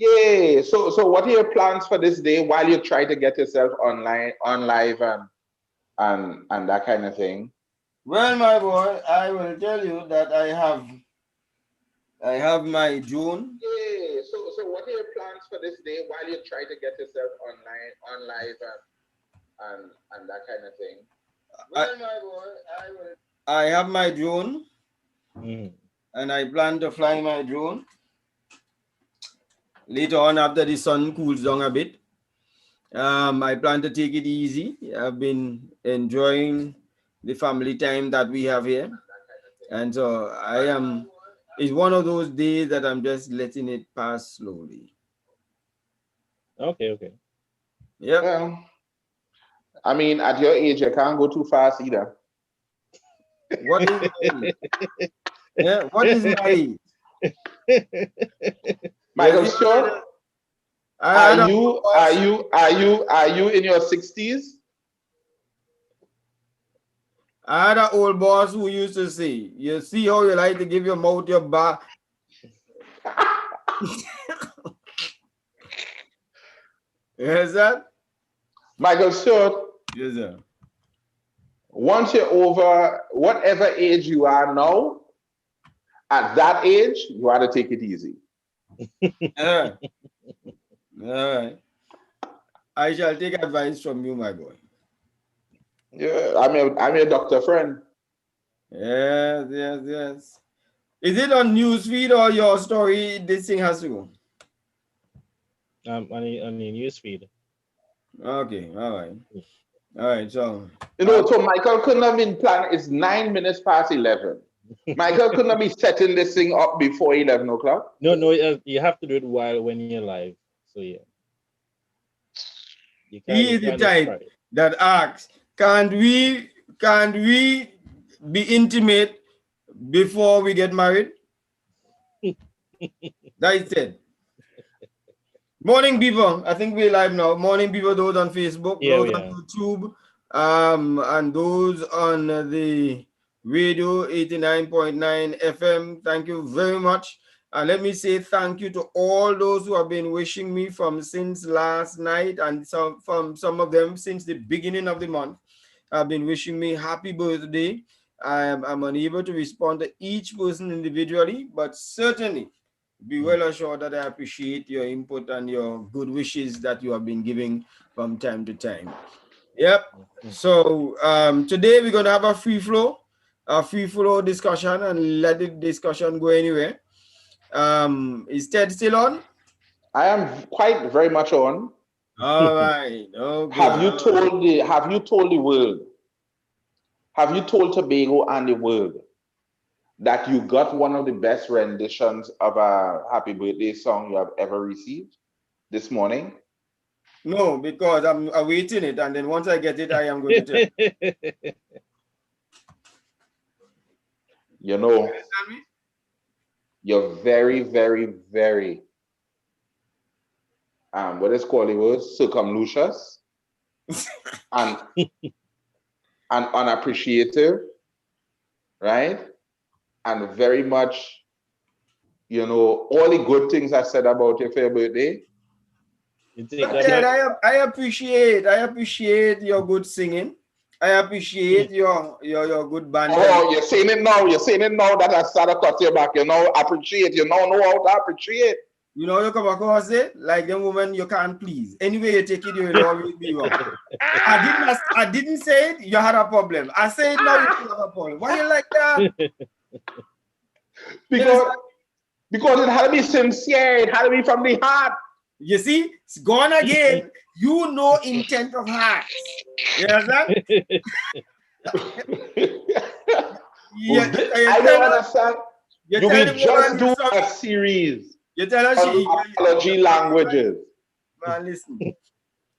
Yeah. So what are your plans for this day while you try to get yourself online, on live, and that kind of thing? Well, my boy, I will tell you that I have my June. Yeah. So what are your plans for this day while you try to get yourself online, on live, and that kind of thing? I, Well, my boy, I will. I have my drone, Mm. and I plan to fly my drone later on after the sun cools down a bit. I plan to take it easy. I've been enjoying the family time that we have here, and so I am. It's one of those days that I'm just letting it pass slowly. Okay, okay. Yep. Well, I mean, at your age, you can't go too fast either. What is my age? Yeah. What is my age? You Michael see, Stewart, I are had a you are boss. you are you are you in your 60s? I had an old boss who used to say, "You see how you like to give your mouth your back." Yes, sir. Michael Stewart, Yes, sir. once you're over whatever age you are now, at that age, you ought to take it easy. Yeah. All right. I shall take advice from you, my boy. Yeah, I'm your doctor friend. Yes, yes, yes. Is it on newsfeed or your story? This thing has to go. On the news feed. Okay, all right. All right, so So Michael couldn't have been planning. It's 9 minutes past 11. Michael couldn't have been setting this thing up before 11 o'clock. No, no, you have to do it while when you're live. So yeah, he you is the can't just type try that asks, can't we be intimate before we get married? it. That is it. Morning, people. I think we're live now. Morning, people. Those on Facebook, Yeah, those we on are. YouTube, and those on the radio 89.9 FM. Thank you very much. Let me say thank you to all those who have been wishing me from since last night, and some of them since the beginning of the month have been wishing me happy birthday. I'm unable to respond to each person individually, but certainly be Mm. well assured that I appreciate your input and your good wishes that you have been giving from time to time. Yep. Mm. So today we're gonna have a free flow discussion, and let the discussion go anywhere. Is Ted still on? I am quite very much on. All right. Have Okay. you All right. told the Have you told the world? Have you told Tobago and the world that you got one of the best renditions of a happy birthday song you have ever received this morning? No, because I'm awaiting it, and then once I get it, I am going to tell you. You know, Tell me. you're very, very, very what is called it was circumlucious and unappreciative, right? And very much, all the good things I said about you for your birthday. You take But that Ted, back. I appreciate your good singing. I appreciate your good banter. Oh, you're saying it now. You're saying it now that I started cut your back. You know, appreciate. You know how to appreciate. You know, you come across it like the woman you can't please. Anyway, you take it, you will always be wrong. I didn't say it, you had a problem. I say it now, you still have a problem. Why you like that? You Because understand? because it had to be sincere. It had to be from the heart. You see, it's gone again. You know intent of hearts. You understand? You, Well, you I tell don't her, understand. you You tell will the just woman you're do a sorry. series You tell her on apology languages. man, listen.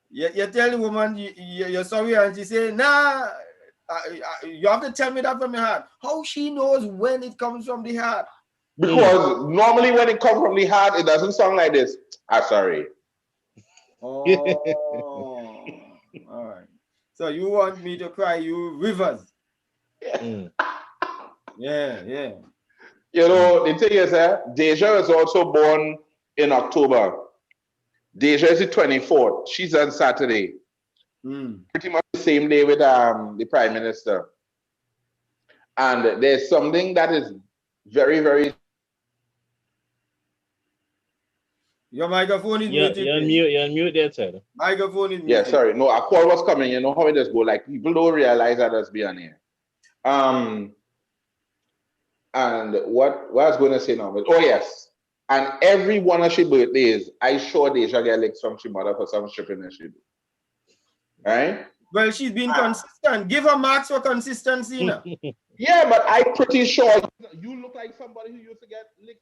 You tell the woman you're sorry, and she say, nah, you have to tell me that from your heart. How she knows when it comes from the heart? Mm. Because normally when it comes from the heart, it doesn't sound like this. Ah, sorry. Oh, all right. So you want me to cry you rivers? Mm. Yeah, yeah. You Mm. know, the thing is, Deja is also born in October. Deja is the 24th. She's on Saturday. Pretty much the same day with the Prime Minister. And there's something that is very, very. Your microphone is muted. You're on mute there, sir. Microphone is muted. Yeah, sorry. No, a call was coming. You know how it just go. Like people don't realize that it's being here. And what I was going to say now was, oh yes. And every one of she birthdays, I sure Deja get like some she mother for some stripping that she do. Right? Well, she's been consistent. Give her marks for consistency now. Yeah, but I'm pretty sure you look like somebody who used to get licked.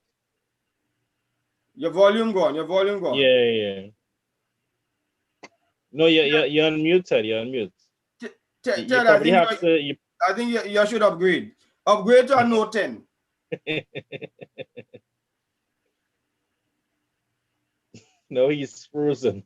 Your volume gone. Your volume gone. Yeah. No, you're on mute, sir. You're on mute. I think you should upgrade. Upgrade to a Note 10. No, he's frozen.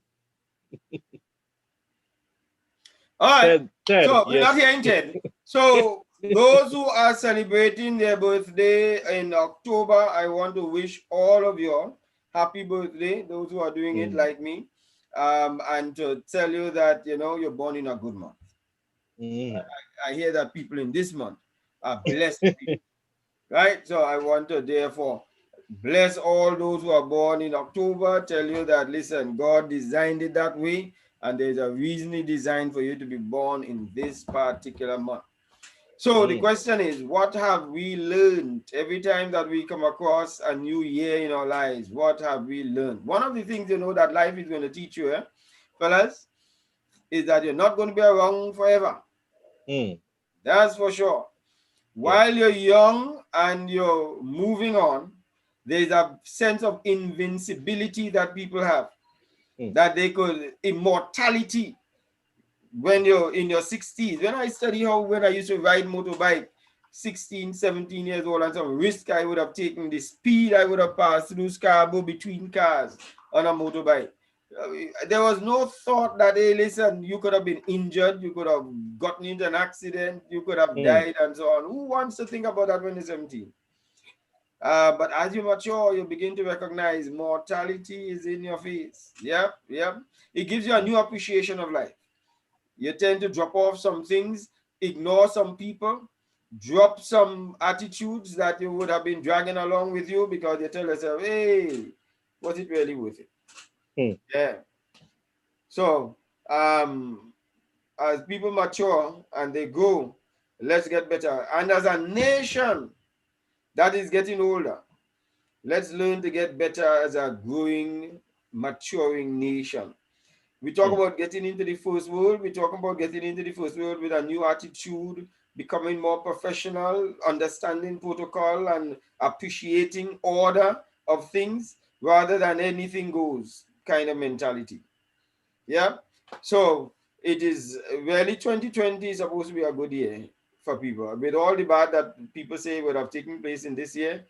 All right. Ted, so we're yes. not hearing Ted. So those who are celebrating their birthday in October, I want to wish all of you happy birthday. Those who are doing it like me, and to tell you that you're born in a good month. I hear that people in this month are blessed people, right? So I want to therefore bless all those who are born in October. Tell you that, listen, God designed it that way, and there's a reason He designed for you to be born in this particular month. So the question is, what have we learned every time that we come across a new year in our lives? What have we learned? One of the things that life is going to teach you, fellas, is that you're not going to be around forever. That's for sure. While you're young and you're moving on, there's a sense of invincibility that people have, that they could, immortality. When you're in your 60s, when I used to ride motorbike, 16, 17 years old, and some risk I would have taken, the speed I would have passed through Scarborough between cars on a motorbike. There was no thought that, hey, listen, you could have been injured, you could have gotten into an accident, you could have died, and so on. Who wants to think about that when you're 17? But as you mature, you begin to recognize mortality is in your face. Yep. It gives you a new appreciation of life. You tend to drop off some things, ignore some people, drop some attitudes that you would have been dragging along with you because you tell yourself, hey, was it really worth it? Yeah. So, as people mature and they grow, let's get better. And as a nation that is getting older, let's learn to get better as a growing, maturing nation. We talk about getting into the first world. We talk about getting into the first world with a new attitude, becoming more professional, understanding protocol, and appreciating order of things rather than anything goes kind of mentality. Yeah. So it is really 2020 is supposed to be a good year for people. With all the bad that people say would have taken place in this year,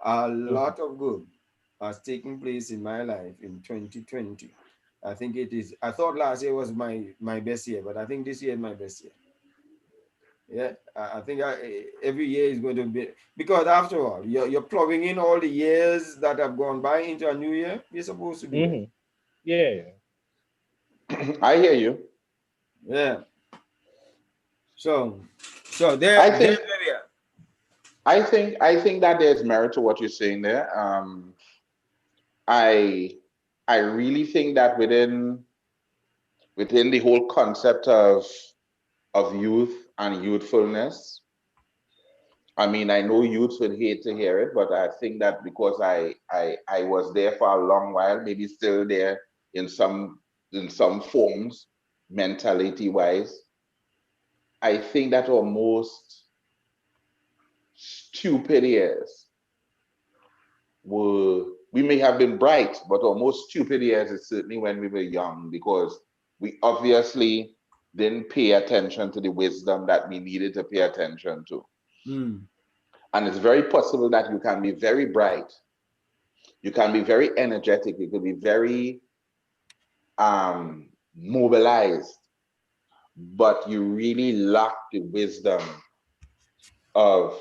a lot of good has taken place in my life in 2020. I think it is. I thought last year was my best year, but I think this year is my best year. Yeah, I think every year is going to be, because after all, you're plugging in all the years that have gone by into a new year. You're supposed to be. Yeah. I hear you. Yeah. So there. I think that there's merit to what you're saying there. I really think that within the whole concept of youth and youthfulness, I mean, I know youths would hate to hear it, but I think that because I was there for a long while, maybe still there in some forms, mentality wise, I think that our most stupid years we may have been bright, but our most stupid years is certainly when we were young, because we obviously didn't pay attention to the wisdom that we needed to pay attention to. And it's very possible that you can be very bright, you can be very energetic, you could be very mobilized, but you really lack the wisdom or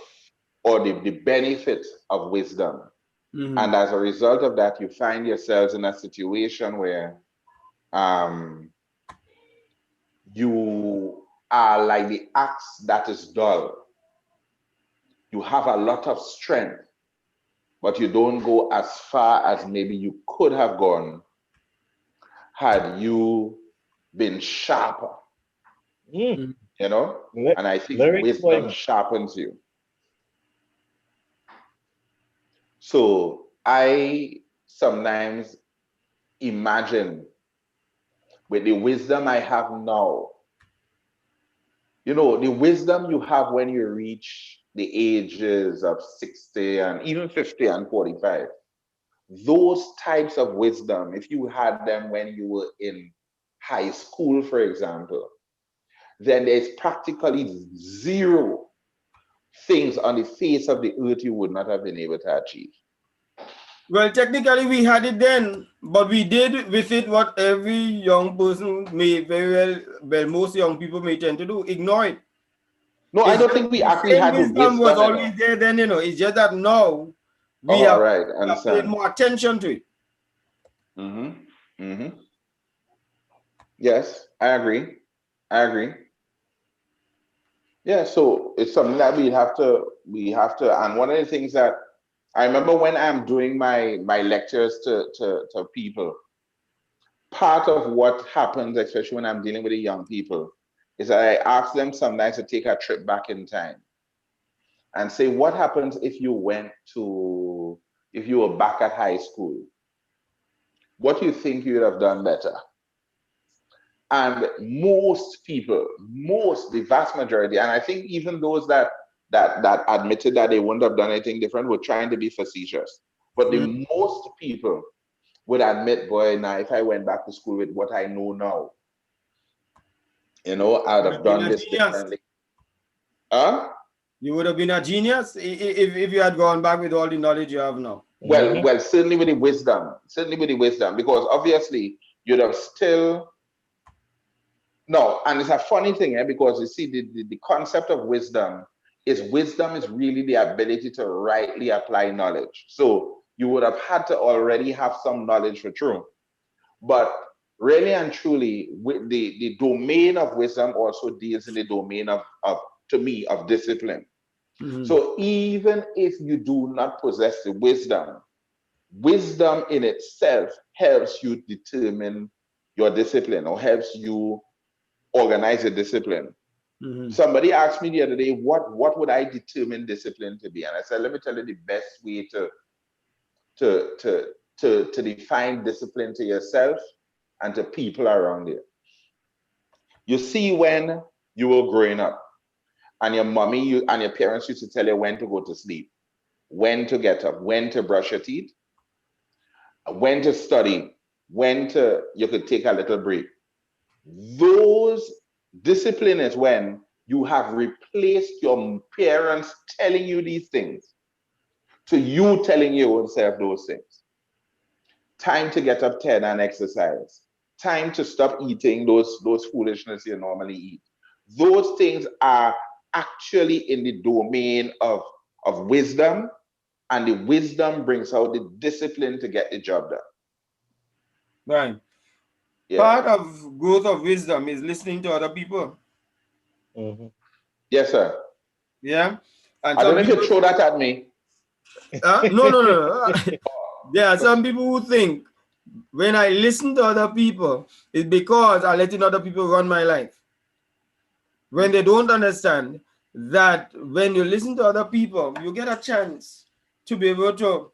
the benefit of wisdom. And as a result of that, you find yourselves in a situation where um, you are like the axe that is dull. You have a lot of strength, but you don't go as far as maybe you could have gone had you been sharper, Mm. you know? Ly- And I think Lyrics wisdom point. sharpens you. So I sometimes imagine with the wisdom I have now, you know, the wisdom you have when you reach the ages of 60 and even 50 and 45, those types of wisdom, if you had them when you were in high school, for example, then there's practically zero things on the face of the earth you would not have been able to achieve. Well, technically we had it then, but we did with it what every young person may well, most young people may tend to do, ignore it. No, I It's don't just think we the actually same had the wisdom was wisdom always enough. there then, it's just that now we Oh, all have, right, we have paid understand. more attention to it. Mm-hmm. Mm-hmm. Yes, I agree. I agree. Yeah, so it's something that we have to, and one of the things that I remember when I'm doing my lectures to people, part of what happens, especially when I'm dealing with the young people, is that I ask them sometimes to take a trip back in time and say, what happens if if you were back at high school? What do you think you would have done better? And most people, the vast majority, and I think even those that admitted that they wouldn't have done anything different were trying to be facetious. But Mm. the most people would admit, boy, now if I went back to school with what I know now, I would You would have have been done a this genius. differently. Huh? You would have been a genius if you had gone back with all the knowledge you have now. Well, certainly with the wisdom, because obviously you'd have still no, and it's a funny thing, because you see, the concept of wisdom is really the ability to rightly apply knowledge. So you would have had to already have some knowledge for true. But really and truly, with the domain of wisdom also deals in the domain of to me, of discipline. Mhm. So even if you do not possess the wisdom in itself helps you determine your discipline or helps you organize your discipline. Mhm. Somebody asked me the other day, what would I determine discipline to be? And I said, let me tell you the best way to to to define discipline to yourself and to people around you. You see, when you were growing up, and and your parents used to tell you when to go to sleep, when to get up, when to brush your teeth, when to study, when to you could take a little break. Those discipline is when you have replaced your parents telling you these things to you telling your own self those things. Time to get up 10 and exercise. Time to stop eating those foolishness you normally eat. Those things are actually in the domain of wisdom, and the wisdom brings out the discipline to get the job done. Right. Yeah. Part of growth of wisdom is listening to other people. Yes, sir. Yeah. And I don't some know if people, you throw that at me. no, no, no, no. There are some people who think when I listen to other people, it's because I'm letting other people run my life. When they don't understand that when you listen to other people, you get a chance to be able to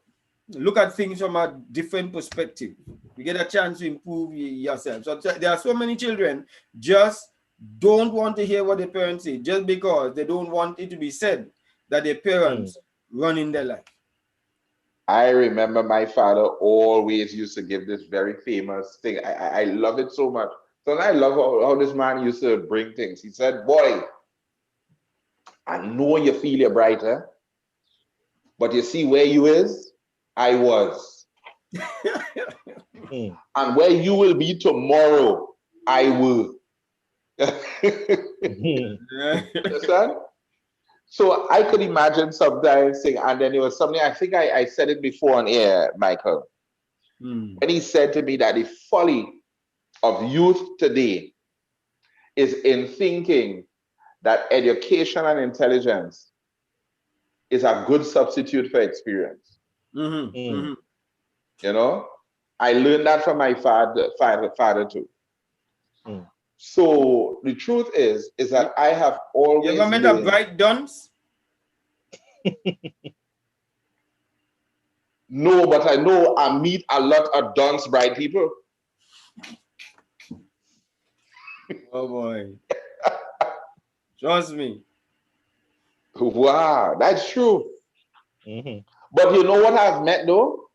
look at things from a different perspective. You get a chance to improve yourself. So there are so many children just don't want to hear what their parents say just because they don't want it to be said that their parents run in their life. I remember my father always used to give this very famous thing. I love it so much. So I love how this man used to bring things. He said, boy, I know you feel you're brighter, but you see where you is? I was. And where you will be tomorrow, I will. Understand? So I could imagine sometimes saying, and then it was something, I think I said it before on air, Michael, when he said to me that the folly of youth today is in thinking that education and intelligence is a good substitute for experience. Mm-hmm. You know, I learned that from my father too. So the truth is that I have You always ever met a been. bright dunce? No, but I know I meet a lot of dunce bright people. Oh boy. Trust me. Wow, that's true. But you know what I've met though?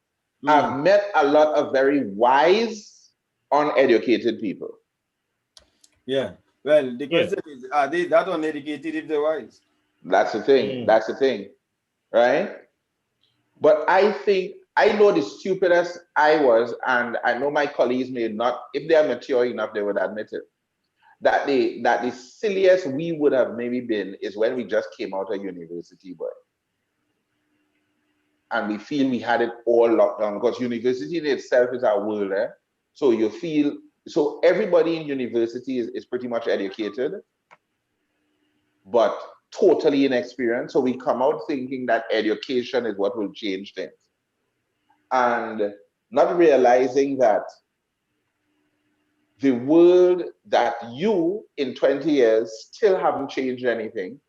I've met a lot of very wise, uneducated people. Yeah. Well, the question is, are they that uneducated if they're wise? That's the thing. That's the thing. Right? But I think I know the stupidest I was, and I know my colleagues may not, if they are mature enough, they would admit it. That the silliest we would have maybe been is when we just came out of university, boy. And we feel we had it all locked down because university in itself is our world, eh? So you feel so everybody in university is pretty much educated, but totally inexperienced. So we come out thinking that education is what will change things. And not realizing that the world that you in 20 years still haven't changed anything.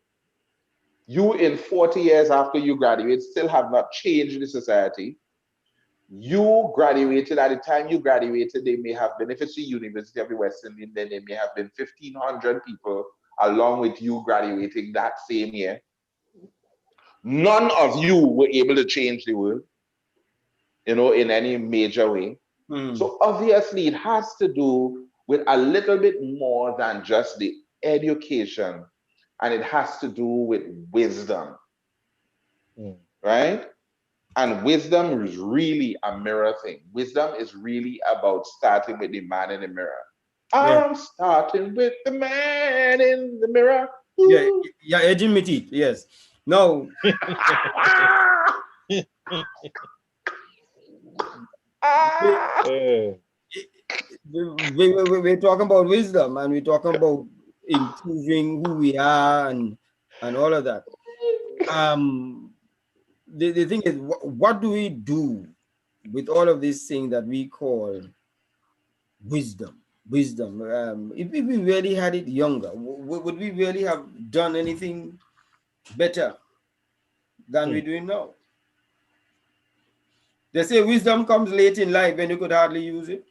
You in 40 years after you graduate still have not changed the society. You graduated at the time you graduated, they may have benefits to University of the West Indies, then there may have been 1,500 people along with you graduating that same year. None of you were able to change the world, in any major way. So obviously it has to do with a little bit more than just the education, and it has to do with wisdom, right? And wisdom is really a mirror thing. Wisdom is really about starting with the man in the mirror. I'm starting with the man in the mirror. Yeah, yeah, edging my teeth. Yes. No. We're talking about wisdom, and we're talking about improving who we are and all of that. The thing is, what do we do with all of these things that we call wisdom? If we really had it younger, would we really have done anything better than we're doing now? They say wisdom comes late in life when you could hardly use it.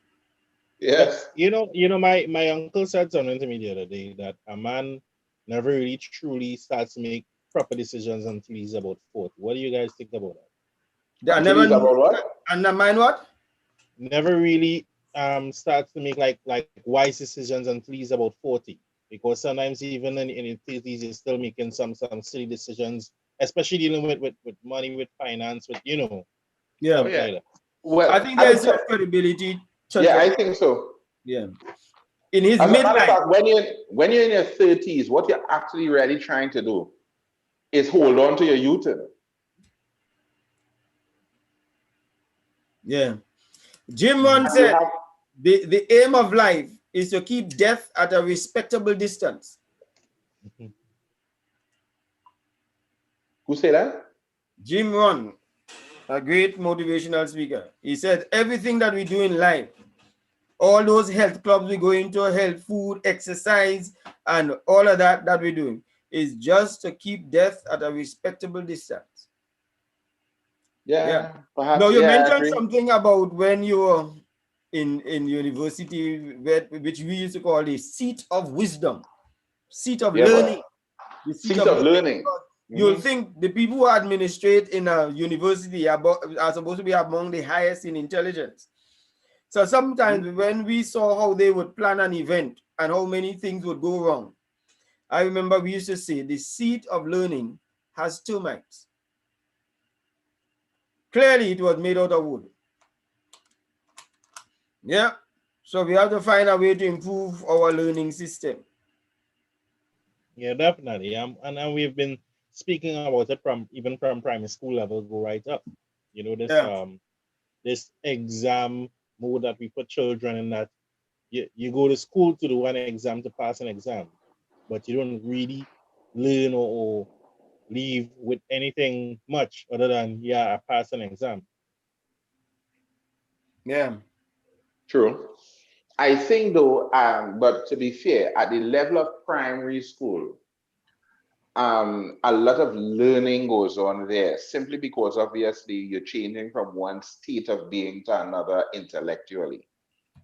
Yes. My uncle said something to me the other day that a man never really truly starts to make proper decisions until he's about 40. What do you guys think about that? Until he's about what? Undermine what? Never really starts to make like wise decisions until he's about 40. Because sometimes even in his 30s he's still making some silly decisions, especially dealing with money, with finance, with Yeah. stuff like that. Well, I think there's some credibility. Yeah, I think so. Yeah. In his As a matter of midlife. fact, when you're in your 30s, what you're actually really trying to do is hold on to your youth. Yeah. Jim Rohn said the aim of life is to keep death at a respectable distance. Who said that? Jim Rohn, a great motivational speaker. He said everything that we do in life, all those health clubs we go into, health, food, exercise, and all of that we're doing is just to keep death at a respectable distance. Yeah. Perhaps. Now, you mentioned something about when you were in university, which we used to call the seat of wisdom, seat of learning. The seat of learning. You'll think the people who administrate in a university are supposed to be among the highest in intelligence. So sometimes when we saw how they would plan an event and how many things would go wrong, I remember we used to say the seat of learning has termites. Clearly, it was made out of wood. Yeah. So we have to find a way to improve our learning system. Yeah, definitely. And we've been speaking about it from primary school level go right up. This this exam mode that we put children in, that you go to school to do an exam to pass an exam, but you don't really learn or leave with anything much other than I passed an exam. Yeah. True. I think though, but to be fair, at the level of primary school, a lot of learning goes on there simply because obviously you're changing from one state of being to another intellectually,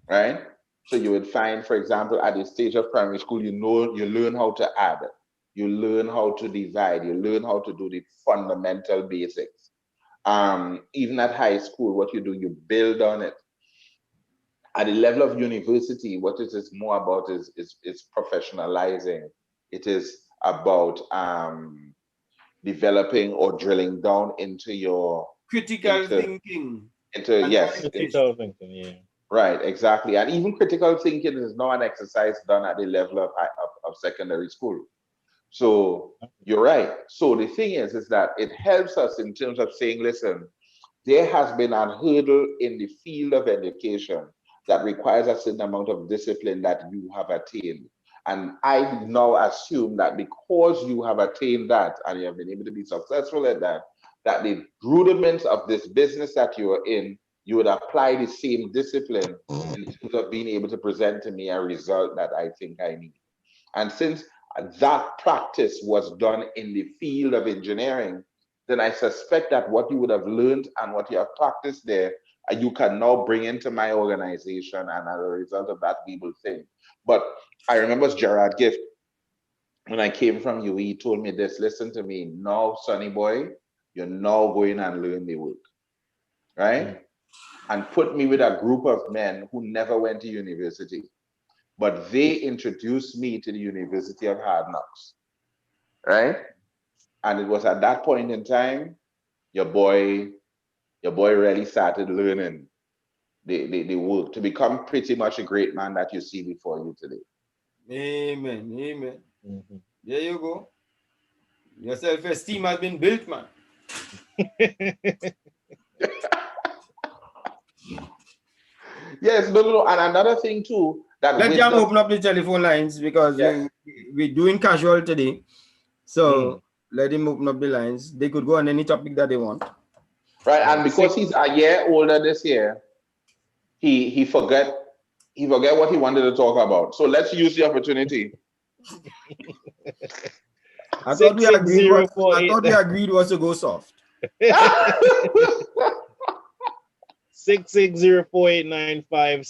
right? So you would find, for example, at the stage of primary school, you learn how to add, you learn how to divide, you learn how to do the fundamental basics. Even at high school, what you do, you build on it. At the level of university, what it is more about is professionalizing. It is about developing or drilling down into your Critical thinking. Yes, critical thinking, yeah. Right, exactly. And even critical thinking is not an exercise done at the level of secondary school. So you're right. So the thing is that it helps us in terms of saying, listen, there has been a hurdle in the field of education that requires a certain amount of discipline that you have attained. And I now assume that because you have attained that and you have been able to be successful at that, that the rudiments of this business that you are in, you would apply the same discipline in terms of being able to present to me a result that I think I need. And since that practice was done in the field of engineering, then I suspect that what you would have learned and what you have practiced there, you can now bring into my organization. And as a result of that, we will think. But I remember Gerard Gift, when I came from UE, he told me this, listen to me, now, sonny boy, you're now going and learn the work, right? And put me with a group of men who never went to university, but they introduced me to the University of Hard Knocks, right? And it was at that point in time, your boy really started learning the work to become pretty much a great man that you see before you today. Amen. Amen. There you go. Your self-esteem has been built, man. Yes, no. And another thing too, that let's just open up the telephone lines because we're doing casual today. So let him open up the lines. They could go on any topic that they want. Right, and because he's a year older this year, he forget what he wanted to talk about. So let's use the opportunity. I thought we agreed was to go soft. 6604895,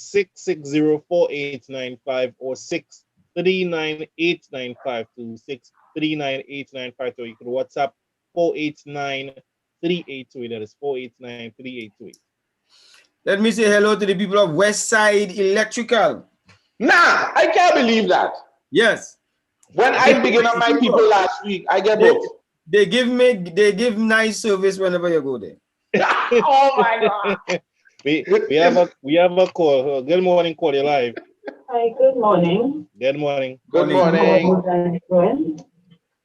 6604895, or 6398952, 6398952. You can WhatsApp 4893828. That is 4893828. Let me say hello to the people of Westside Electrical. Nah, I can't believe that. Yes. When I began up my people last week, I get booked. They give nice service whenever you go there. Oh my God. We have a call. Good morning, call you live. Hi, good morning. Good morning. Good morning.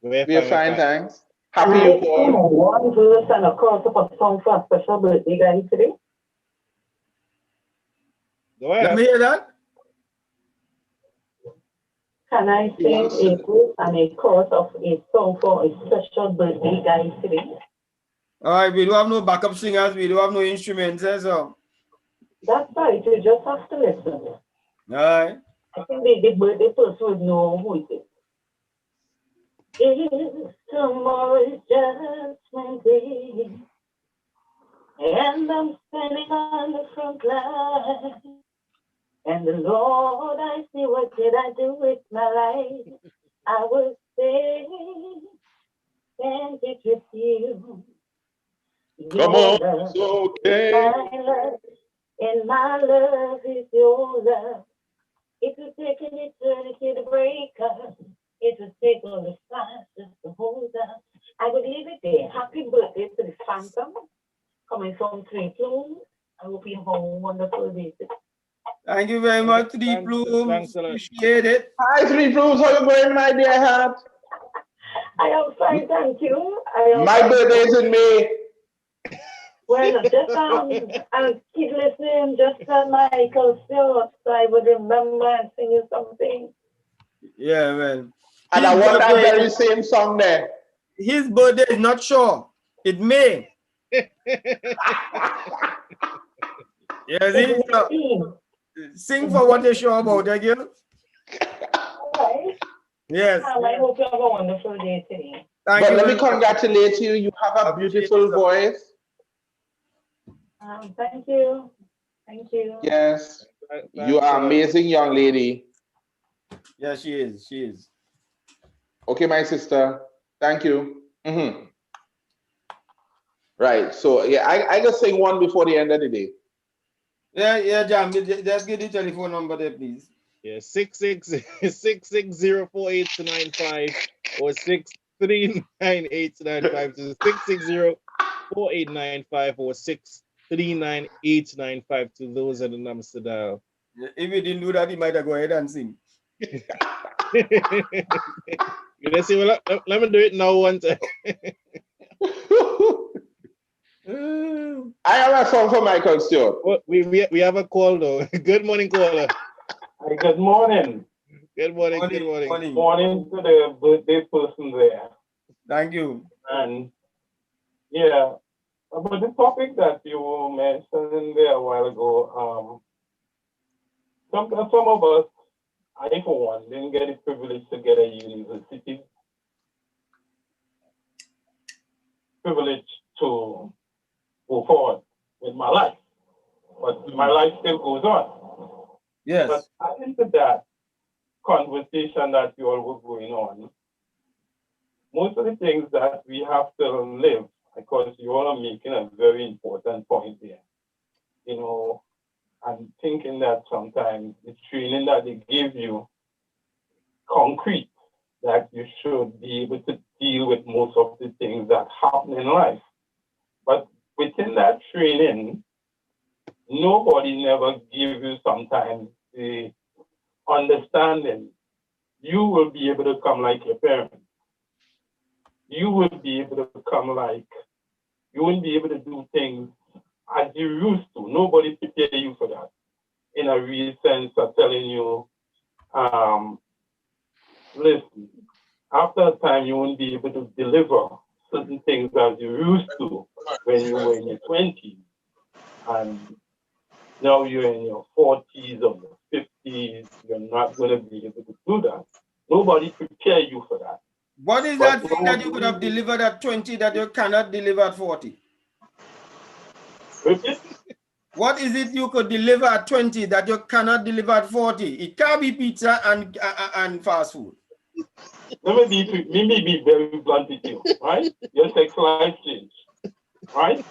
We're fine, thanks. Happy you called. One verse and a call to put song for a special birthday guy today. Go ahead. Let me hear that. Can I sing a verse and a chorus of a song for a special birthday guy today? All right, we don't have no backup singers, we don't have no instruments, so. That's right, you just have to listen. All right. I think the birthday person would know who it is. It's tomorrow's judgment day, and I'm standing on the front line. And the Lord, I see, what did I do with my life? I was saved, and it with you. Come on, it's okay. My love, and my love is your love. It will take an eternity to break us. It will take all the stars just to hold us. I would leave it there. Happy birthday to the Phantom, coming from Three Plumes. I hope you have a wonderful day today. Thank you very much, Three Plumes. Appreciate it. Hi, Three Plumes. How you going, my dear heart? I am fine, thank you. My birthday is in May. Well, just I'll keep listening just on Michael Stewart, so I would remember and sing you something. Yeah, well. And I want that very same song there. His birthday is not sure. It may. Yes, sing for what you're sure about, again. All right. Yes. I hope you have a wonderful day today. But let me congratulate you. You have a beautiful voice. Thank you. Thank you. Yes. You are amazing young lady. Yeah, she is. She is. Okay, my sister. Thank you. Right. So yeah, I just sing one before the end of the day. Yeah, Jam. Just give the telephone number there, please. Yeah, 660-4895 or 639-895 to 660-4895 or 639-895 to those are the numbers to dial. If you didn't do that, you might have go ahead and sing. Let's see. Well, let me do it now one time. I have a song for Michael Stewart. Well, we have a call though. Good morning, caller. Hi, good morning. Good morning. Good morning. Morning to the birthday person there. Thank you. And yeah, about the topic that you mentioned there a while ago, some of us, I for one, didn't get the privilege to get a university. Privilege to go forward with my life. But my life still goes on. Yes. But adding to that conversation that you all were going on, most of the things that we have to live, because you all are making a very important point here. You know, I'm thinking that sometimes the training that they give you, concrete, that you should be able to deal with most of the things that happen in life. But within that training, nobody never gives you sometimes the understanding. You will be able to come like your parents. You will be able to come like, you wouldn't be able to do things as you used to. Nobody prepare you for that. In a real sense of telling you, listen, after a time you won't be able to deliver certain things as you used to when you were in your 20s. And now you're in your 40s or your 50s, you're not going to be able to do that. Nobody prepare you for that. What is that thing that you could have delivered at 20 that you cannot deliver at 40? Repeat? What is it you could deliver at 20 that you cannot deliver at 40? It can't be pizza and fast food. Let me be very blunt with you, right? Your sex life change, right?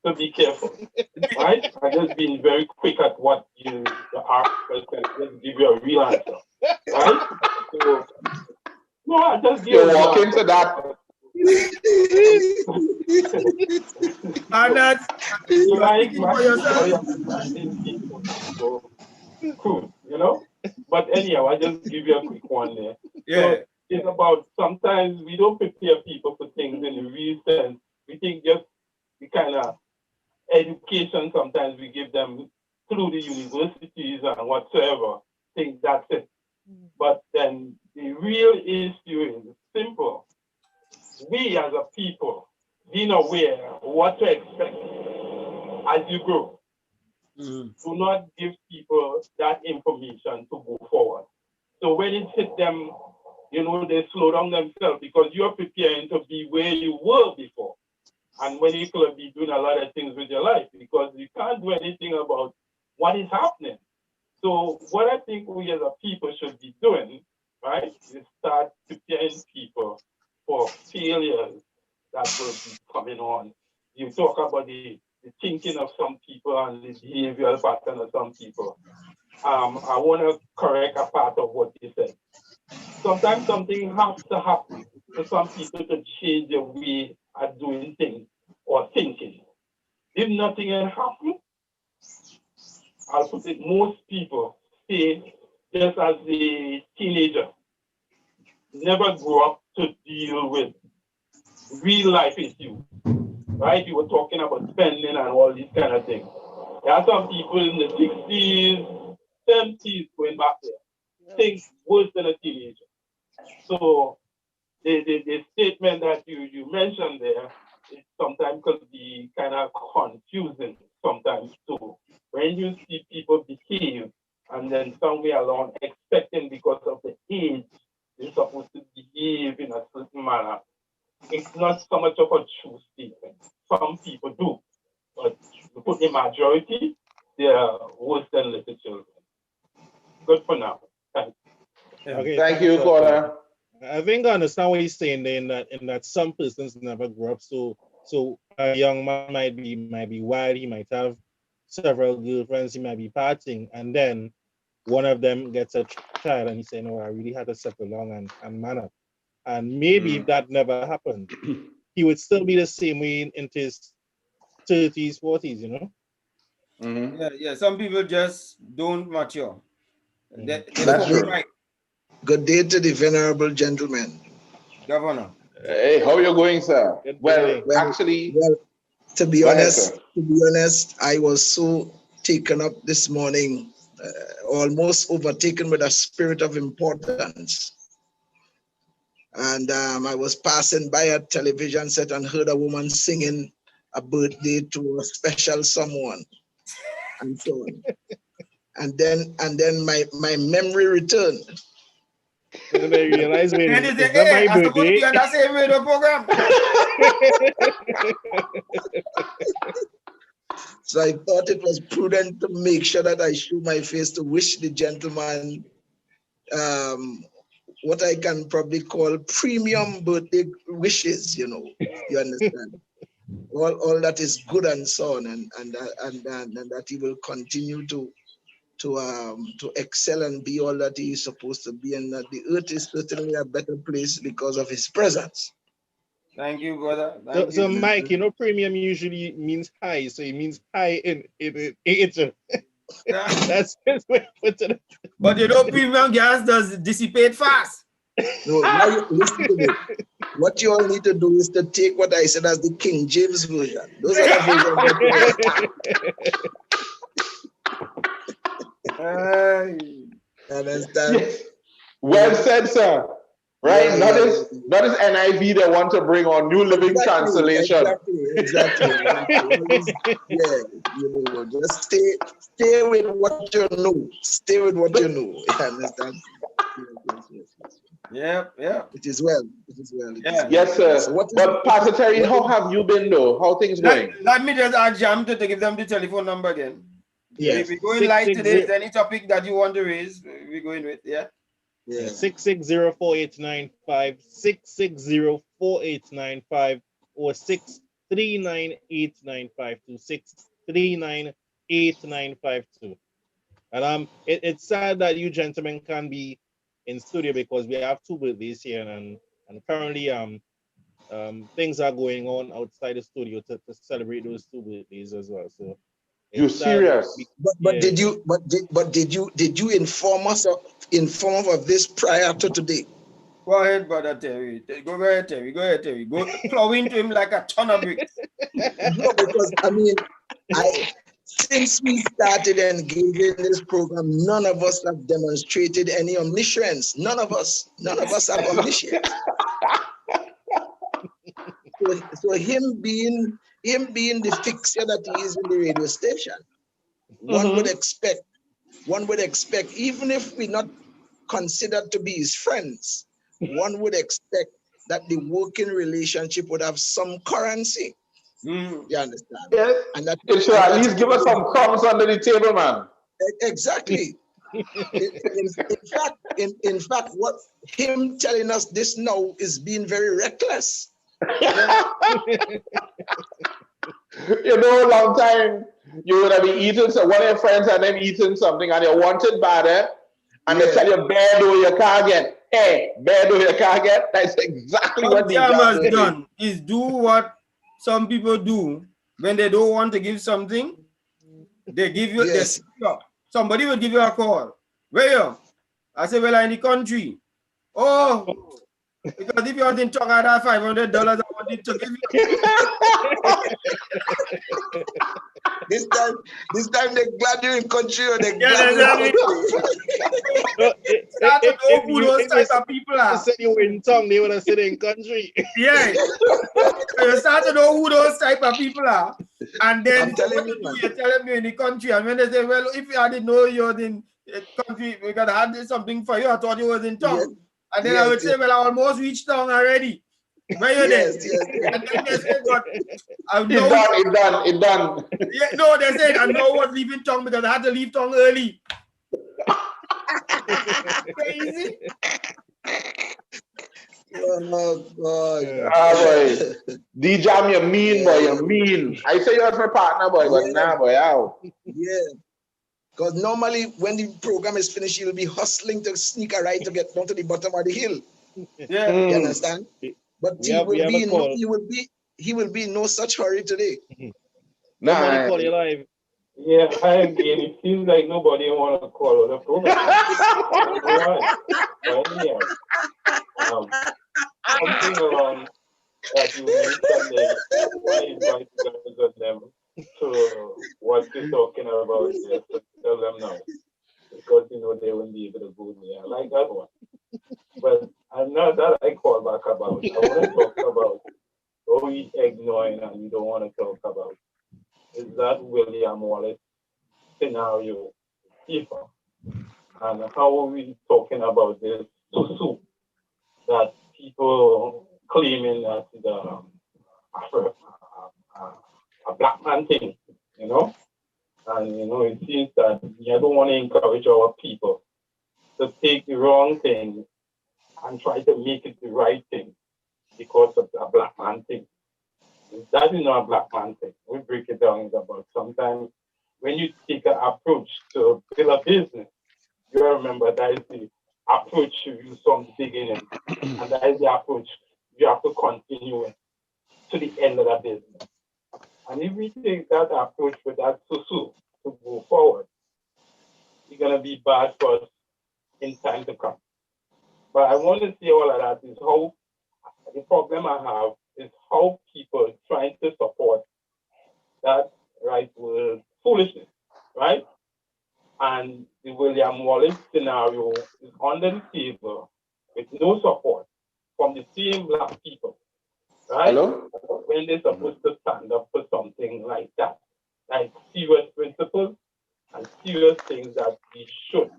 So be careful, right? I'm just being very quick at what you ask, but just give you a real answer, right? So, no, I just give you walk into that. And that's so cool, you know? But anyhow, I just give you a quick one there. Yeah. So it's about sometimes we don't prepare people for things in the real sense. We think just the kind of education sometimes we give them through the universities and whatsoever, think that's it. But then the real issue is simple. We as a people, being aware of what to expect as you grow, do not give people that information to go forward. So when it hit them, you know, they slow down themselves because you're preparing to be where you were before. And when you could be doing a lot of things with your life because you can't do anything about what is happening. So what I think we as a people should be doing, right, is start preparing people for failures that will be coming on. You talk about the thinking of some people and the behavioral pattern of some people. I want to correct a part of what you said. Sometimes something has to happen for some people to change their way of doing things or thinking. If nothing has happened, I'll put it, most people stay just as a teenager, never grow up to deal with real life issues. right? You were talking about spending and all these kind of things. There are some people in the 60s, 70s going back there, think worse than a teenager. So the statement that you mentioned there, it sometimes could be kind of confusing sometimes too. When you see people behave and then somewhere along expecting because of the age they're supposed to behave in a certain manner, it's not so much of a true statement. Some people do, but you put the majority, they are worse than little children. Good for now. Thanks. Okay, Thank you, sir. caller. I think I understand what he's saying there in that some persons never grow up. So a young man might be wild, he might have several girlfriends, he might be partying, and then one of them gets a child and he say, no, I really had to settle down and man up. And maybe if that never happened, he would still be the same way into his 30s, 40s, you know? Yeah. Some people just don't mature. They That's forget, true. right, Good day to the venerable gentleman. Governor. Hey, how are you going, sir? Good Well, day. actually, Well, to be go ahead, honest, sir. I was so taken up this morning, almost overtaken with a spirit of importance. And I was passing by a television set and heard a woman singing a birthday to a special someone, and so on. And then my memory returned. And I realize, wait, And they say, is that hey, my I supposed to be birthday? on that same radio program. So I thought it was prudent to make sure that I show my face to wish the gentleman what I can probably call premium birthday wishes, you understand? all that is good and so on, and that he will continue to excel and be all that he is supposed to be, and that the earth is certainly a better place because of his presence. Thank you, brother. So Mike, premium usually means high, so it means high in Egypt. That's his way to put it. But premium gas does dissipate fast. No, now you listen to me. What you all need to do is to take what I said as the King James version. Those are the versions. Understand? Yes. Well said, sir. Right? Yeah, not as NIV they want to bring on New Living Translation. Exactly. Yeah, just stay with what you know. Stay with what you know. You understand? Yes. Yeah. It is well. Yes, sir. So but Pastor Terry, how have you been though? How things going? Let me just ask Jam to give them the telephone number again. Yes. If we're going live today, is there any topic that you want to raise? We're going with, yeah. 660-4895, 660-4895, or 639-8952, 639-8952. And it's sad that you gentlemen can't be in studio because we have two birthdays here, and currently things are going on outside the studio to celebrate those two birthdays as well. So you serious? But did you inform us of this prior to today? Go ahead, brother Terry. Go ahead, Terry. Go plow into him like a ton of bricks. No, because since we started engaging in this program, none of us have demonstrated any omniscience. None of us have omniscience. So him being the fixture that he is in the radio station, one would expect, even if we're not considered to be his friends, one would expect that the working relationship would have some currency. You understand? Yes. And that it should at least give us some crumbs under the table, man. Exactly. in fact, what him telling us this now is being very reckless. A long time you would have been eating, so one of your friends and them eating something and you want it bad, and they tell you, bad though you can't get. Hey, bad though you can't get. That's exactly what the Jam has done is do what some people do when they don't want to give something. They give you this. Somebody will give you a call. Where you? I say, well, I'm in the country. Oh, because if you want to talk about $500, I want something to give you. This time they're glad you're in country or they're Yeah, glad you're exactly. No, Start to know who those type of people you are. said you were in tongue, they would have said in country. Yeah. You start to know who those type of people are. And then I'm telling what you, you do, man. you tell them you're in the country. And when they say, well, if I didn't know you're in the country, we could have something for you. I thought you was in town. Yes, And then I would yes, say, well, I almost reached town already. Where you there? yes. And then they say, but I It know. done. Yeah, no, they said I know was leaving town because I had to leave town early. Crazy. Oh God. Ah, boy. D-Jam, you mean, boy, you mean. I say you're my partner, boy, but nah, boy, how? Yeah. Because normally when the program is finished, you'll be hustling to sneak a ride to get down to the bottom of the hill. Yeah. You understand? But We have a call. he will be in no such hurry today. Somebody Nah, call you live. Yeah, I agree. And it seems like nobody want to call on the program. I don't know why. But anyhow, something around that you mentioned there, I invite you to get them to what you're talking about there. So tell them now. Because you know they won't be able to go there. I like that one. But I'm not that I call back about. I want to talk about how we ignoring and we don't want to talk about. Is that William Wallace scenario deeper? And how are we talking about this susu that people claiming that the a black man thing, you know? And you know, it seems that we don't want to encourage our people to take the wrong thing and try to make it the right thing because of the black man thing. That is not a black man thing. We break it down about sometimes when you take an approach to build a business, you remember that is the approach you use from the beginning, and that is the approach you have to continue with to the end of the business. And if we take that approach with that susu to go forward, it's gonna be bad for us in time to come. But I want to say all of that is how the problem I have is how people trying to support that right word foolishness, right? And the William Wallace scenario is under the table with no support from the same black people, right? hello? When they're supposed to stand up for something like that, like serious principles and serious things that we should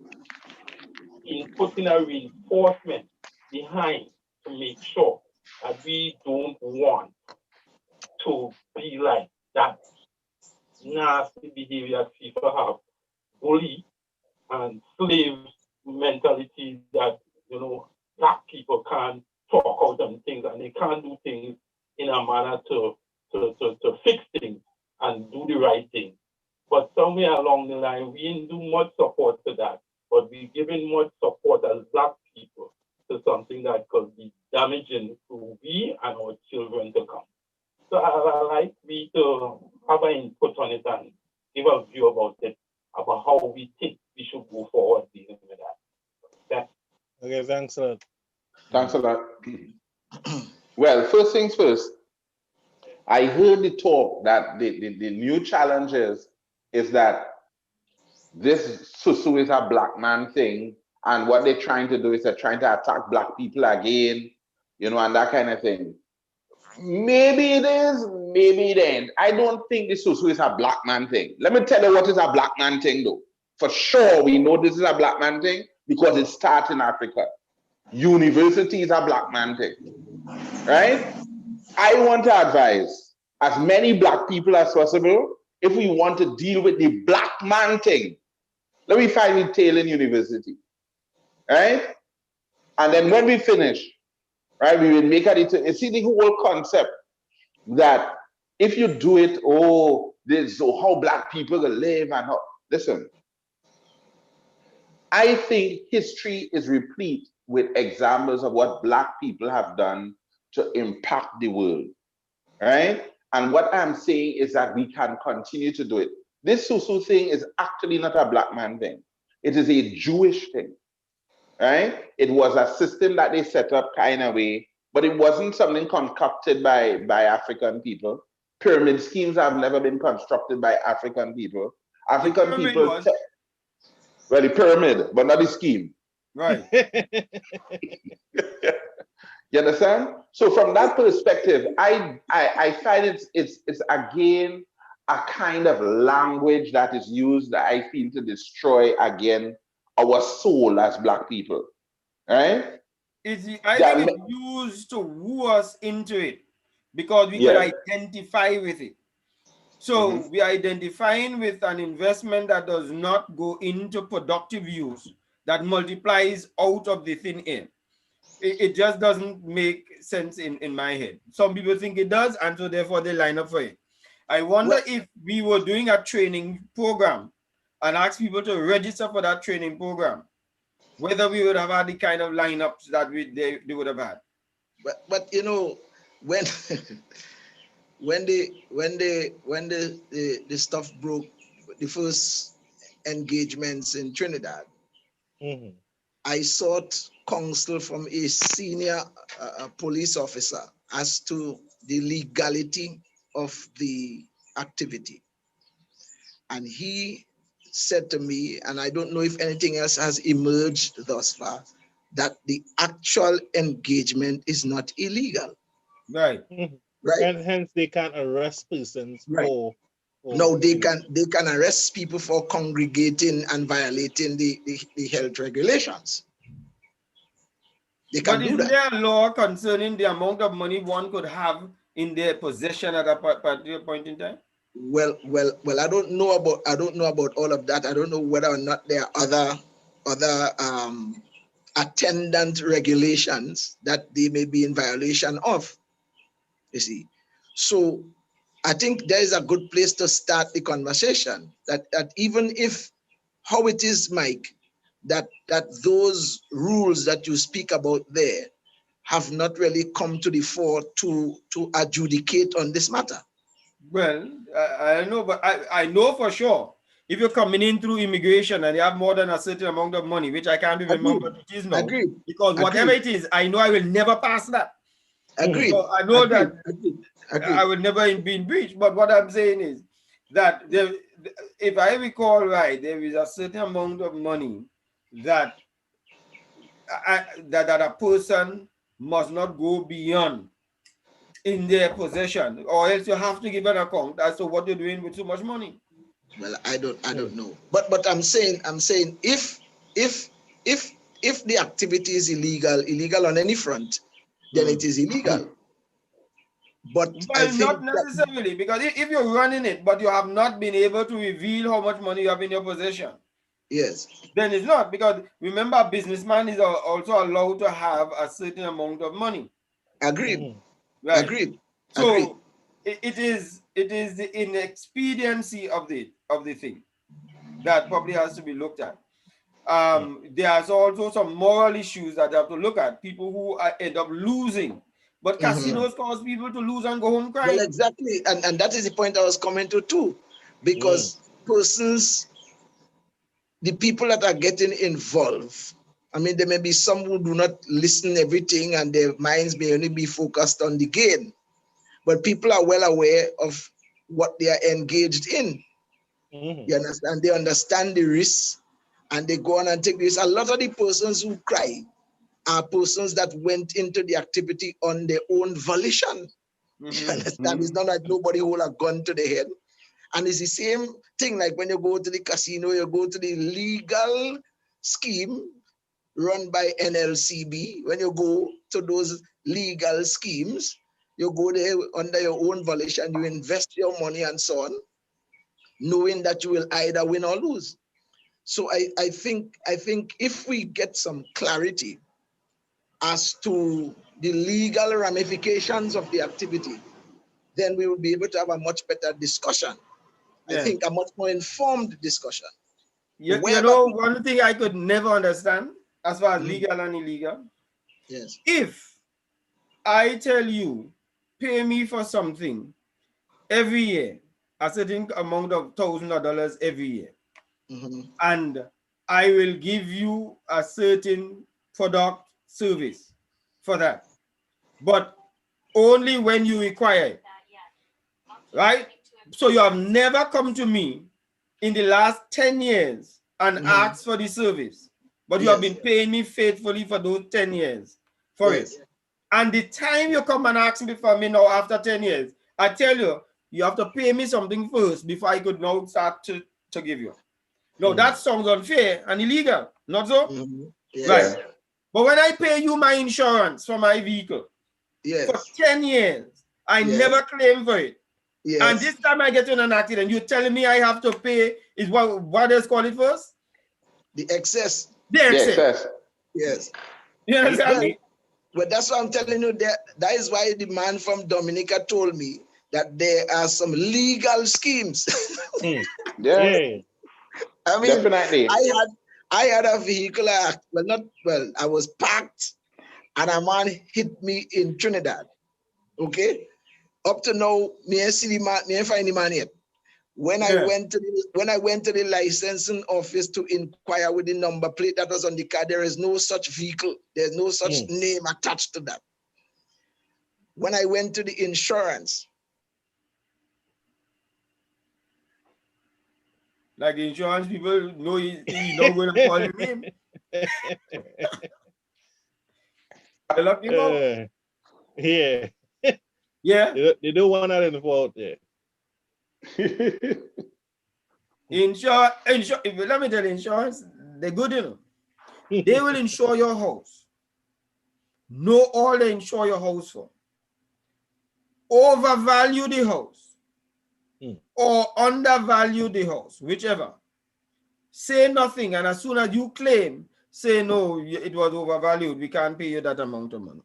in putting a reinforcement behind to make sure that we don't want to be like that nasty behavior that people have, bully and slave mentality that, you know, black people can't talk out on things and they can't do things in a manner to fix things and do the right thing. But somewhere along the line, we didn't do much support to that, but we're giving much support as black people to something that could be damaging to we and our children to come. So I like me to have an input on it and give a view about it, about how we think we should go forward dealing with that. Okay, thanks a lot. Thanks a lot. Well, first things first, I heard the talk that the new challenge is that this susu is a black man thing, and what they're trying to do is they're trying to attack black people again, you know, and that kind of thing. Maybe it is, maybe it ain't. I don't think the susu is a black man thing. Let me tell you what is a black man thing, though. For sure, we know this is a black man thing because it starts in Africa. University is a black man thing, right? I want to advise as many black people as possible, if we want to deal with the black man thing, let me find the tail in university, right? And then when we finish, right, we will make it. You see the whole concept that if you do it, oh, this so how black people will live and how. Listen, I think history is replete with examples of what black people have done to impact the world, right? And what I'm saying is that we can continue to do it. This susu thing is actually not a black man thing. It is a Jewish thing, right? It was a system that they set up kind of way, but it wasn't something concocted by African people. Pyramid schemes have never been constructed by African people. The African pyramid people, was well, the pyramid, but not the scheme. right. You understand? So from that perspective, I find it's again a kind of language that is used that I feel to destroy again our soul as Black people. Right? I That think it's used to woo us into it because we could yeah. identify with it. So we are identifying with an investment that does not go into productive use, that multiplies out of the thin air. It just doesn't make sense in my head. Some people think it does, and so therefore they line up for it. I wonder if we were doing a training program and asked people to register for that training program, whether we would have had the kind of lineups that they would have had. But you know, when when the stuff broke, the first engagements in Trinidad, I sought counsel from a senior police officer as to the legality of the activity. And he said to me, and I don't know if anything else has emerged thus far, that the actual engagement is not illegal. Right. Right. And hence they can't arrest persons for no, they can arrest people for congregating and violating the health regulations. They can do that. But is there a law concerning the amount of money one could have in their possession at a particular point in time? Well, I don't know about all of that. I don't know whether or not there are other attendant regulations that they may be in violation of. You see, so I think there is a good place to start the conversation. That even if how it is, Mike, that those rules that you speak about there have not really come to the fore to adjudicate on this matter. Well, I know, but I know for sure if you're coming in through immigration and you have more than a certain amount of money, which I can't even remember what it is now, because whatever it is, I know I will never pass that. Agreed. So I know that Agreed. I will never be in breach. But what I'm saying is that if I recall right, there is a certain amount of money that that a person must not go beyond in their possession, or else you have to give an account as to what you're doing with so much money. Well, I don't know, but I'm saying if the activity is illegal on any front, then it is illegal. But well, I think not necessarily, because if you're running it, but you have not been able to reveal how much money you have in your possession, yes, then it's not. Because remember, a businessman is also allowed to have a certain amount of money. Agreed. Right. Agreed. So Agreed. It is the inexpediency of the thing that probably has to be looked at. There's also some moral issues that you have to look at. People who end up losing, but casinos cause people to lose and go home crying. Well, exactly, and that is the point I was coming to too, because the people that are getting involved, I mean, there may be some who do not listen everything and their minds may only be focused on the gain, but people are well aware of what they are engaged in. You understand? They understand the risks and they go on and take this. A lot of the persons who cry are persons that went into the activity on their own volition. You understand? It's not like nobody hold a gun to the head. And it's the same thing like when you go to the casino, you go to the legal scheme run by NLCB. When you go to those legal schemes, you go there under your own volition, you invest your money and so on, knowing that you will either win or lose. So I think if we get some clarity as to the legal ramifications of the activity, then we will be able to have a much better discussion. I think a much more informed discussion. You know, one thing I could never understand as far as legal and illegal. Yes. If I tell you, pay me for something every year, a certain amount of $1,000 every year, and I will give you a certain product service for that. but only when you require it, right? So you have never come to me in the last 10 years and asked for the service, but you have been paying me faithfully for those 10 years for it. And the time you come and ask me for me now after 10 years, I tell you, you have to pay me something first before I could now start to give you. No, that sounds unfair and illegal, not so? Right. But when I pay you my insurance for my vehicle for 10 years, I never claim for it. And this time I get in an accident, you're telling me I have to pay is what is called it first? The excess. The excess. Yes. You understand me? But that's what I'm telling you. That is why the man from Dominica told me that there are some legal schemes. Yeah. I mean, Definitely. I had a vehicle. I was parked, and a man hit me in Trinidad. Okay, up to now, me and see the man, me and find the man yet. When I went to the licensing office to inquire with the number plate that was on the car, there is no such vehicle. There's no such name attached to that. When I went to the insurance, like the insurance people know he's not going to call your name. They're lucky about. Yeah. Yeah. They don't want that involved there. Let me tell you, insurance, they're good enough. They will insure your house. Know all they insure your house for. Overvalue the house or undervalue the house, whichever. Say nothing, and as soon as you claim, say no, it was overvalued. We can't pay you that amount of money.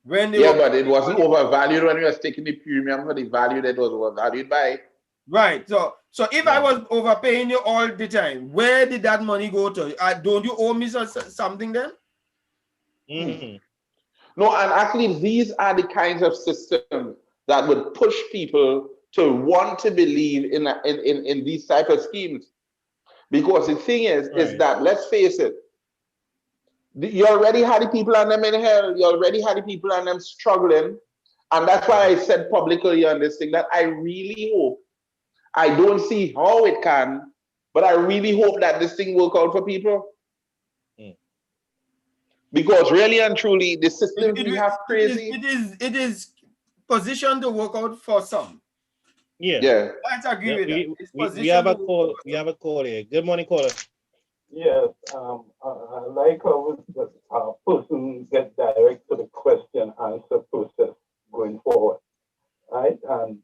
When but it wasn't overvalued when you was taking the premium for the value that was overvalued by. Right. So if I was overpaying you all the time, where did that money go to? Don't you owe me something then? No, and actually, these are the kinds of systems that would push people to want to believe in these type of schemes. Because the thing is that, let's face it, you already had the people on them in hell, you already had the people on them struggling. And that's why I said publicly on this thing that I really hope, I don't see how it can, but I really hope that this thing work out for people. Because really and truly, the system we have crazy. It is positioned to work out for some. Yeah. Let's agree with that. We have a call. We have a call here. Good morning, caller. Yes, I like how the person gets direct to the question answer process going forward, right? And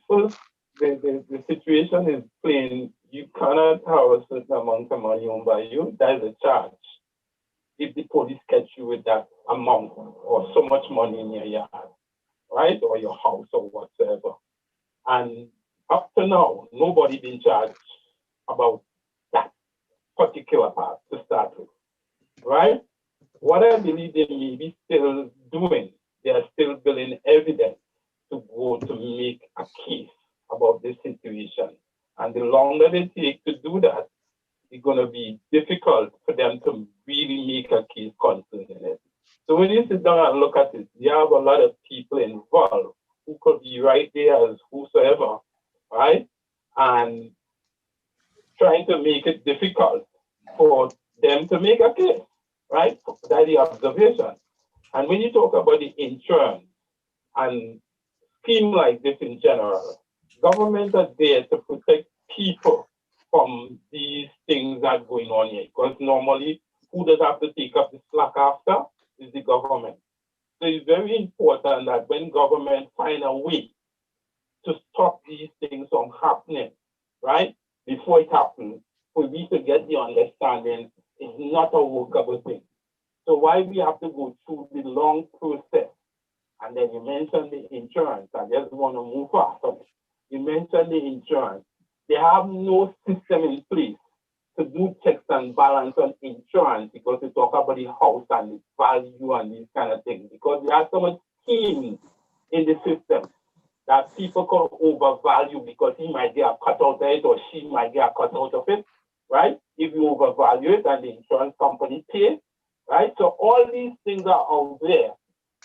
first, the situation is plain. You cannot have a certain amount of money owned by you. That is a charge. If the police catch you with that amount or so much money in your yard, right, or your house or whatsoever, and up to now, nobody been charged about that particular part to start with, right? What I believe they may be still doing, they are still building evidence to go to make a case about this situation. And the longer they take to do that, it's going to be difficult for them to really make a case concerning it. So when you sit down and look at it, you have a lot of people involved who could be right there as whosoever, right? And trying to make it difficult for them to make a case, right? That's the observation. And when you talk about the insurance and scheme like this in general, governments are there to protect people from these things that are going on here. Because normally, who does have to take up the slack after is the government. So it's very important that when government find a way to stop these things from happening, right, before it happens, for we to get the understanding it's not a workable thing. So why we have to go through the long process? And then you mentioned the insurance. I just want to move fast. You mentioned the insurance. They have no system in place to do checks and balance on insurance because they talk about the house and its value and these kind of things. Because there are so much schemes in the system that people can overvalue because he might get a cut out of it or she might get a cut out of it, right? If you overvalue it and the insurance company pays, right? So all these things are out there,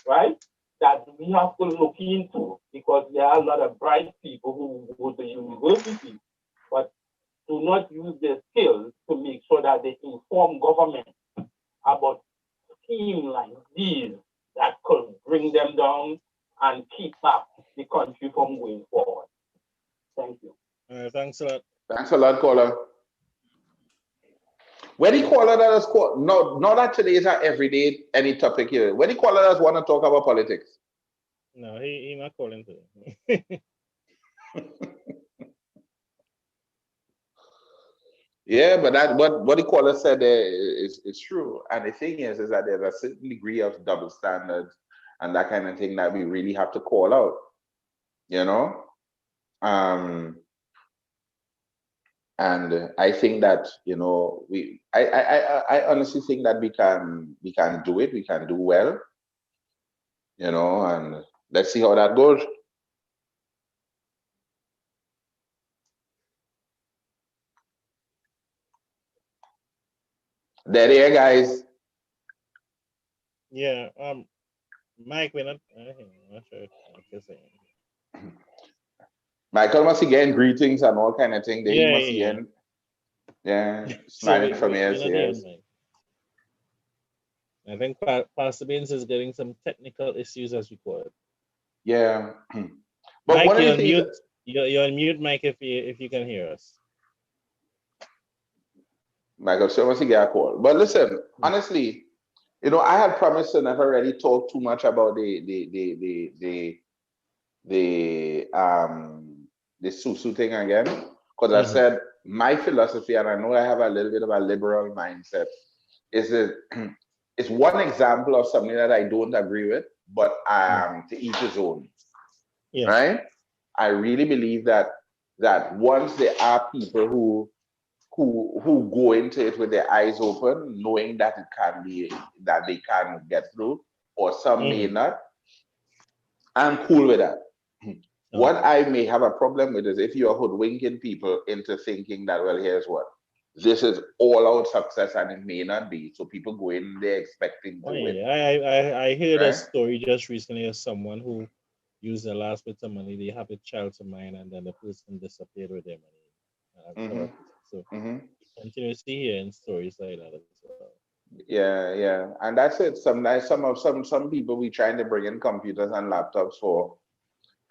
right? That we have to look into because there are a lot of bright people who go to university, but do not use their skills to make sure that they inform government about schemes like these that could bring them down and keep back the country from going forward. Thank you. Thanks a lot. Thanks a lot, caller. When the caller does call, no, not that today is our everyday any topic here. When the caller does want to talk about politics. No, he not calling today. Yeah, but that what the caller said there is true. And the thing is that there's a certain degree of double standards and that kind of thing that we really have to call out. You know? And I think that, you know, I honestly think that we can do it, we can do well, you know, and let's see how that goes. There, guys. Yeah, Mike, we're not sure what you're saying. Michael must again greetings and all kind of thing. Yeah, must again, So smiling from ears we're to not here, ears. Mike. I think Pastor Baines is getting some technical issues as we call it. Yeah. But Mike, one of you're the on things, mute. You're on mute, Mike, if you can hear us. Michael, so must get a call. But listen, honestly, you know, I had promised to never really talk too much about the Susu thing again, because I said my philosophy, and I know I have a little bit of a liberal mindset, is that it's one example of something that I don't agree with, but to each his own. Yeah. Right? I really believe that once there are people who go into it with their eyes open, knowing that it can be that they can get through, or some may not, I'm cool with that. What I may have a problem with is if you're hoodwinking people into thinking that, well, here's what, this is all out success, and it may not be. So people go in there expecting to win. I heard a Right? story just recently of someone who used the last bit of money. They have a child to mine, and then the person disappeared with their money. So continuously hearing stories like that as well. Yeah, and that's it. Some people we trying to bring in computers and laptops for.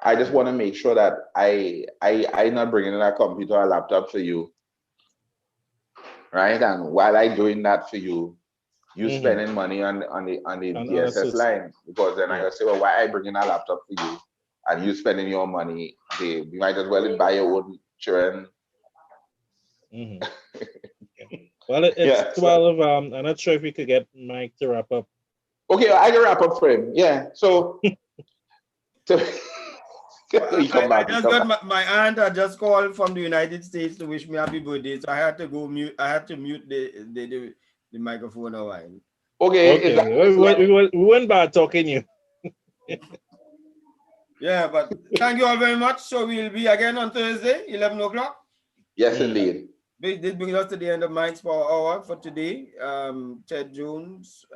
I just want to make sure that I not bringing in a computer or laptop for you, right? And while I doing that for you, you spending money on the DSS line, because then I gotta say, well, why I bringing a laptop for you, and you spending your money? You might as well buy your own children. Well, it's 12. I'm not sure if we could get Mike to wrap up. Okay, I can wrap up for him. Yeah. So. I just got my aunt had just called from the United States to wish me happy birthday, so I had to go mute. I had to mute the microphone a while. Okay. We weren't bad talking you. Yeah, but thank you all very much. So we'll be again on Thursday, 11 o'clock. Yes, indeed. This brings us to the end of Mike's Power Hour for today. Ted Jones,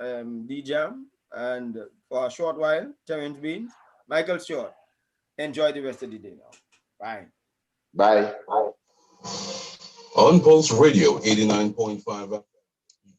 D-Jam, and for a short while, Terrence Beans, Michael Short. Enjoy the rest of the day now. Bye. Bye. On Pulse Radio 89.5.